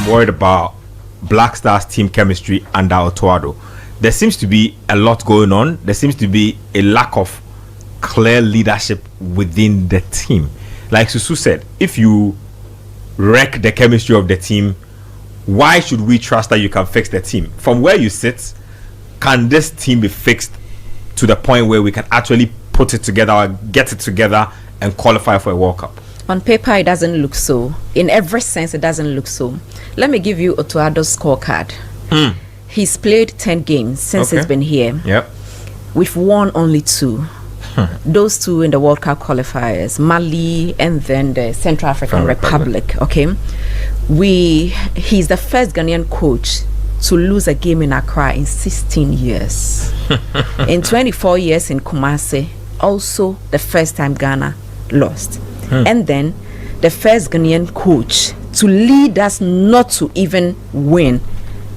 I'm worried about Black Stars team chemistry under Otoado. There seems to be a lot going on. There seems to be a lack of clear leadership within the team. Like Susu said, if you wreck the chemistry of the team, why should we trust that you can fix the team? From where you sit, can this team be fixed to the point where we can actually put it together or get it together and qualify for a World Cup? On paper, it doesn't look so. In every sense, it doesn't look so. Let me give you Otoado's scorecard. He's played 10 games since he's been here. Yep. We've won only 2. Those 2 in the World Cup qualifiers, Mali and then the Central African Republic. Okay, he's the first Ghanaian coach to lose a game in Accra in 16 years. In 24 years in Kumasi, also the first time Ghana lost. And then the first Ghanaian coach to lead us not to even win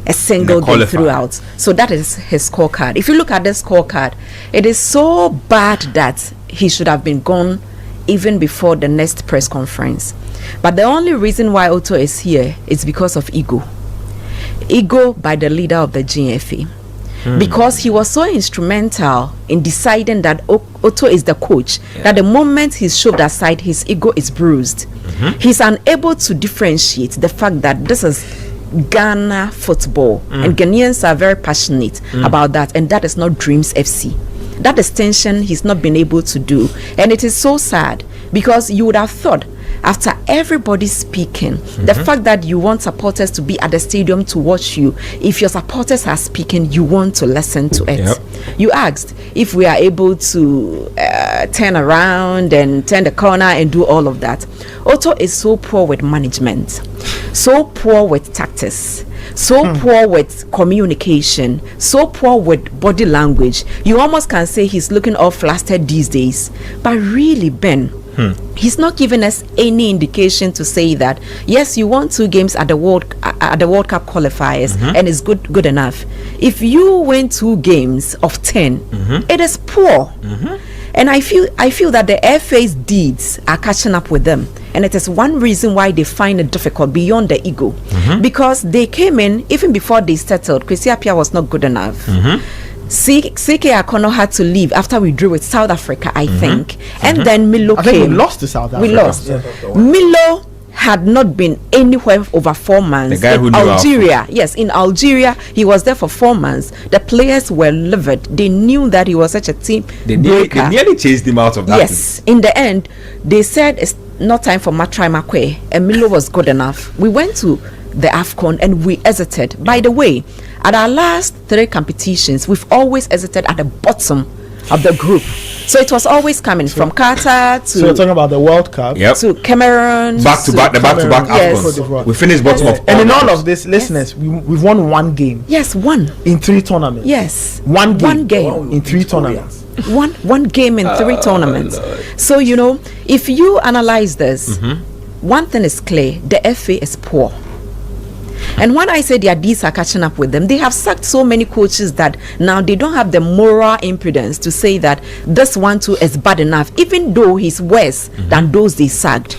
a single game throughout. So that is his scorecard. If you look at the scorecard, it is so bad that he should have been gone even before the next press conference. But the only reason why Otto is here is because of ego by the leader of the GFA. Because he was so instrumental in deciding that Otto is the coach, that the moment he's shoved aside, his ego is bruised. He's unable to differentiate the fact that this is Ghana football, and Ghanaians are very passionate about that, and that is not Dreams FC. That extension he's not been able to do, and it is so sad, because you would have thought after everybody speaking, the fact that you want supporters to be at the stadium to watch you, if your supporters are speaking, you want to listen to it. You asked if we are able to turn around and turn the corner and do all of that. Otto is so poor with management, so poor with tactics, so poor with communication, so poor with body language. You almost can say he's looking all flustered these days. But really, Ben, he's not giving us any indication to say that yes, you won 2 games at the World Cup qualifiers and it's good enough. If you win 2 games of 10, it is poor. And I feel that the FA's deeds are catching up with them, and it is one reason why they find it difficult beyond the ego, because they came in even before they settled. Kwesi Appiah was not good enough. CK Akono had to leave after we drew with South Africa, I think. And then Milo came. I think we lost to South Africa. We lost. Milo had not been anywhere over 4 months. The guy who knew Algeria. Yes, in Algeria, he was there for 4 months. The players were livid. They knew that he was such a team breaker. They nearly chased him out of that. Yes, in the end, they said it's not time for Matrai Makwe, and Milo was good enough. We went to the AFCON and we exited. By the way, at our last 3 competitions, we've always exited at the bottom of the group. So it was always coming from Qatar to. So you're talking about the World Cup to Cameroon. Back to back AFCON. We finished bottom of. And in all of this, listeners, we've won 1 game. Yes, 1 in 3 tournaments. Yes, 1 game. 1 game in 3 tournaments. One game in 3 tournaments. Lord. So you know, if you analyze this, one thing is clear: the FA is poor. And when I say their deeds are catching up with them, they have sacked so many coaches that now they don't have the moral impudence to say that this one too is bad enough, even though he's worse than those they sacked.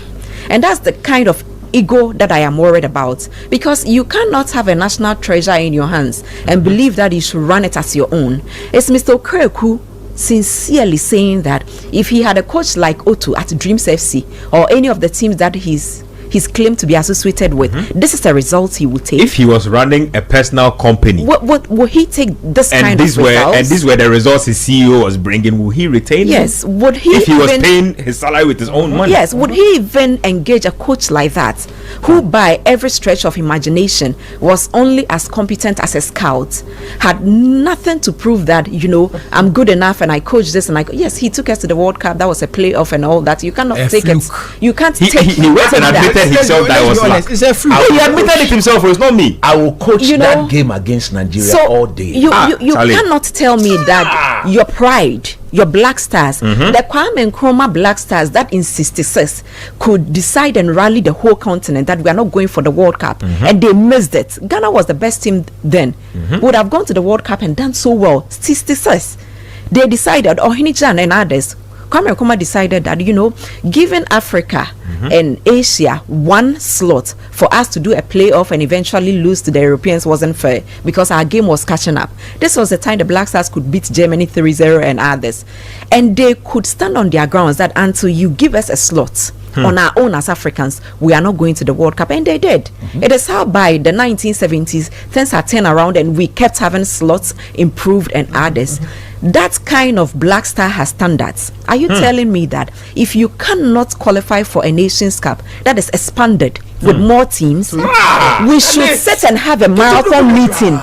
And that's the kind of ego that I am worried about, because you cannot have a national treasure in your hands and believe that you should run it as your own. It's Mr. Okraku sincerely saying that if he had a coach like Otto at Dreams FC or any of the teams that he's claimed to be associated with, this is the results he would take. If he was running a personal company, what would he take this kind of results? And these were the results his CEO was bringing. Would he retain him? Yes. Would he? If he was paying his salary with his own money? Yes. Would he even engage a coach like that, who by every stretch of imagination was only as competent as a scout, had nothing to prove that, you know, I'm good enough and I coach this and yes, he took us to the World Cup. That was a playoff and all that. You cannot take it. You can't take it. He went and admitted himself that was luck. It's a free. He admitted it himself. It's not me. I will coach that game against Nigeria all day. You cannot tell me that your pride, your Black Stars, the Kwame Nkrumah Black Stars that in 66 could decide and rally the whole continent that we are not going for the World Cup, and they missed it. Ghana was the best team then. Would have gone to the World Cup and done so well. 66. They decided, Ohinijan and others Kwame Nkrumah decided that, giving Africa and Asia one slot for us to do a playoff and eventually lose to the Europeans wasn't fair, because our game was catching up. This was the time the Black Stars could beat Germany 3-0 and others, and they could stand on their grounds that until you give us a slot on our own as Africans, we are not going to the World Cup, and they did. It is how by the 1970s things had turned around and we kept having slots improved and others. That kind of Black Star has standards. Are you telling me that if you cannot qualify for a Nations Cup that is expanded with more teams, we should sit and have a marathon meeting,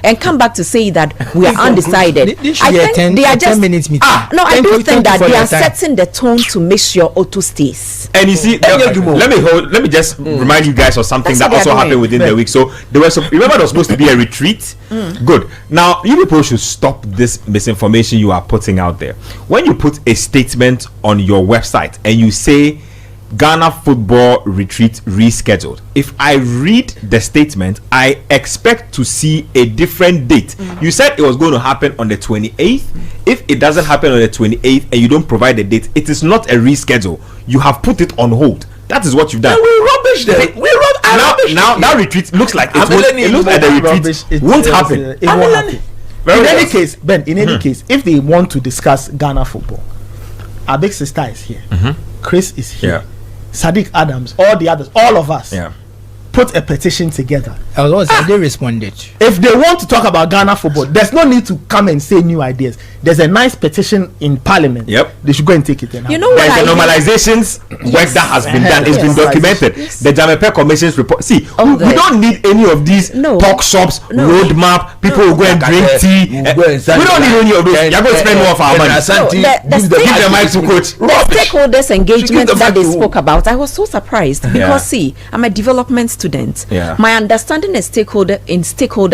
and come back to say that we are undecided? I think they are just 10 minutes meeting. I do think that they are setting the tone to make sure Otto stays. And you see, let me just remind you guys of something that also happened within the week. So there was remember there was supposed to be a retreat. Good. Now you people should stop this misinformation you are putting out there. When you put a statement on your website and you say Ghana football retreat rescheduled, if I read the statement, I expect to see a different date. You said it was going to happen on the 28th. If it doesn't happen on the 28th and you don't provide the date, it is not a reschedule. You have put it on hold. That is what you've done. And we rubbish them. Now that retreat looks like it looks like the retreat won't happen. It won't happen. In any case, Ben, case, if they want to discuss Ghana football, our big sister is here. Chris is here. Sadiq Adams, all the others, all of us, put a petition together. They responded. If they want to talk about Ghana football, there's no need to come and say new ideas. There's a nice petition in Parliament. They should go and take it. There's the normalizations work that has been done. It's been documented. The Jamepe Commission's report. See, we don't need any of these talk shops, roadmap. People will go and drink tea. We don't need any of those. You're going to spend more of our money. Give the mic to coach. The stakeholders engagement that they spoke about, I was so surprised because see, I'm a development student. My understanding is stakeholder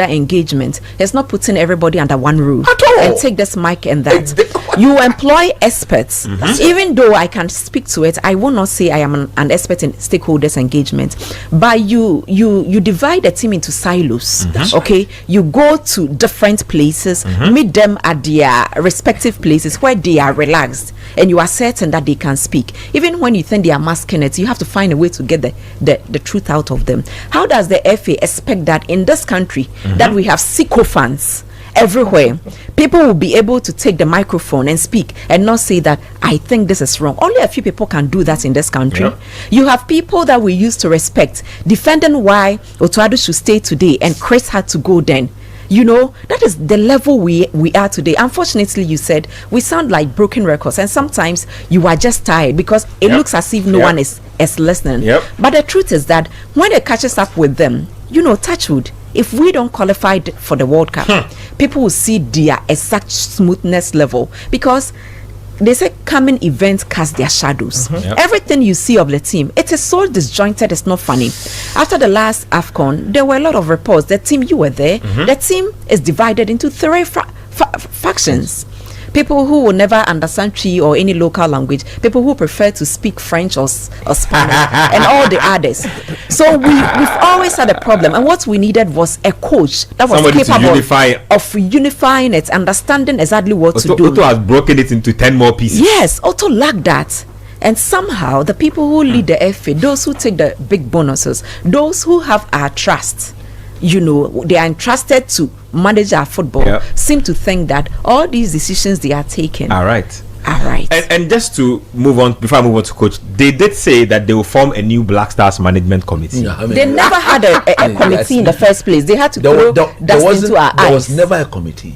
engagement is not putting everybody under one roof and take this mic and that. You employ experts. Even though I can speak to it, I will not say I am an expert in stakeholders engagement. But you divide the team into silos. Okay, you go to different places, meet them at their respective places where they are relaxed, and you are certain that they can speak. Even when you think they are masking it, you have to find a way to get the truth out of them. How does the FA expect that in this country that we have sycophants everywhere, people will be able to take the microphone and speak and not say that I think this is wrong? Only a few people can do that in this country. You have people that we used to respect defending why Otuado should stay today and Chris had to go then. That is the level we are today. Unfortunately, you said we sound like broken records, and sometimes you are just tired because it looks as if no one is listening. But the truth is that when it catches up with them, touch wood, if we don't qualify for the World Cup, people will see their exact smoothness level, because they say coming events cast their shadows. Everything you see of the team, it is so disjointed, it's not funny. After the last AFCON, there were a lot of reports. The team, you were there, the team is divided into three factions. People who will never understand Twi or any local language, people who prefer to speak French or Spanish, and all the others. So we've always had a problem, and what we needed was a coach that was capable of unifying it, understanding exactly what to do. Otto has broken it into 10 more pieces. Yes, Otto lacked that. And somehow the people who lead the FA, those who take the big bonuses, those who have our trust, they are entrusted to manage our football, seem to think that all these decisions they are taking are right. And just to move on, before I move on to coach, they did say that they will form a new Black Stars management committee. They never had a committee in the first place. They had to throw dust into our eyes. There was never a committee.